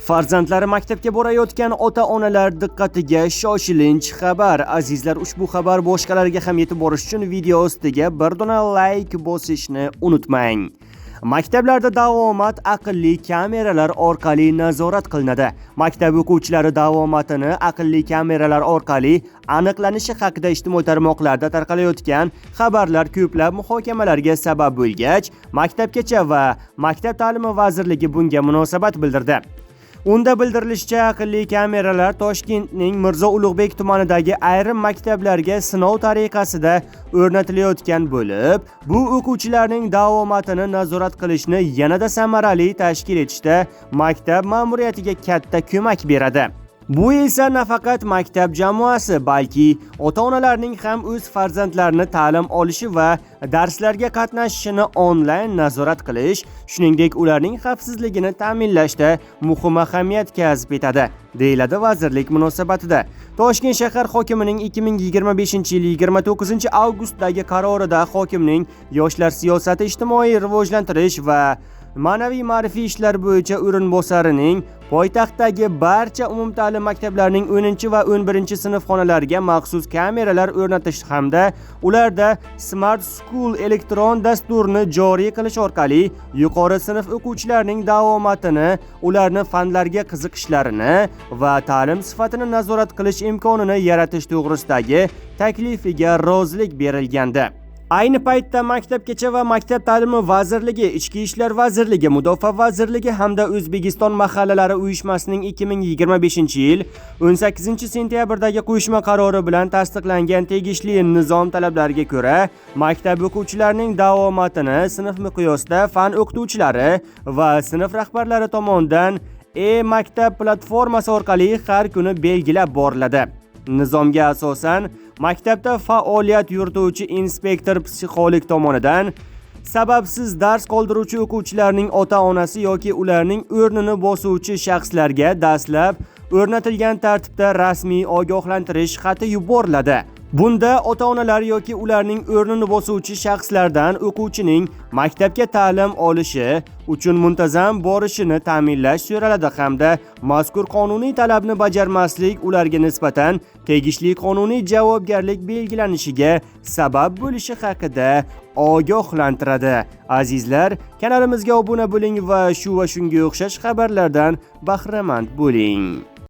Farzandlari maktabga borayotgan ota-onalar diqqatiga shoshilinch xabar. Azizlar, ushbu xabar boshqalarga ham yetib borish uchun video ostiga bir dona like bosishni unutmang. Maktablarda davomat aqlli kameralar orqali nazorat qilinadi. Maktab o'quvchilari davomatini aqlli kameralar orqali aniqlanishi haqida ijtimoiy tarmoqlarda tarqalayotgan xabarlar ko'plab muhokamalarga sabab bo'lgach, Maktabgacha va Maktab ta'limi vazirligi bunga munosabat bildirdi. Unda bildirilishicha, aqlli kameralar Toshkentning Mirzo Ulug'bek tumanidagi ayrim maktablarga sinov tariqasida o'rnatilayotgan bo'lib, bu o'quvchilarning davomatini nazorat qilishni yanada samarali tashkil etishda maktab ma'muriyatiga katta ko'mak beradi. Bu esa nafaqat maktab jamoasi, balki ota-onalarning ham o'z farzandlarini ta'lim olishi va darslarga qatnashishini onlayn nazorat qilish, shuningdek ularning xavfsizligini ta'minlashda muhim ahamiyat kasb etadi, deyiladi vazirlik munosabatida. Toshkent shahar hokimining 2025-yil 29-avgustdagi qarorida hokimning yoshlar siyosati, ijtimoiy rivojlantirish va ma'naviy ma'rifiy ishlar bo'yicha o'rinbosarining poytaxtdagi barcha umumta'lim maktablarining 10 va 11 sinfxonalariga maxsus kameralar o'rnatish hamda ularda Smart School elektron dasturini joriy qilish orqali yuqori sinf o'quvchilarining davomatini, ularni fanlarga qiziqishlarini va ta'lim sifatini nazorat qilish imkonini yaratish to'g'risidagi taklifiga rozilik berilgandi. Ayni paytda Maktabgacha va Maktab ta'limi vazirligi, Ichki ishlar vazirligi, Mudofaa vazirligi hamda O'zbekiston mahallalari uyushmasining 2025-yil 18-sentyabrdagi qo'shma qarori bilan tasdiqlangan tegishli nizom talablariga ko'ra, maktab o'quvchilarining davomatini sinf miqyosida fan o'qituvchilari va sinf rahbarlari tomonidan e-maktab platformasi orqali har kuni belgilab boriladi. Nizomga asosan, maktabda faoliyat yurituvchi inspektor psixolog tomonidan sababsiz dars qoldiruvchi o'quvchilarning ota-onasi yoki ularning o'rnini bosuvchi shaxslarga dastlab o'rnatilgan tartibda rasmiy ogohlantirish xati yuboriladi. Bunda ota-onalar yoki ularning o'rnini bosuvchi shaxslardan o'quvchining maktabga ta'lim olishi uchun muntazam borishini ta'minlash so'raladi hamda mazkur qonuniy talabni bajarmaslik ularga nisbatan tegishli qonuniy javobgarlik belgilanishiga sabab bo'lishi haqida ogohlantiradi. Azizlar, kanalimizga obuna bo'ling va shu va shunga o'xshash xabarlardan bahramand bo'ling.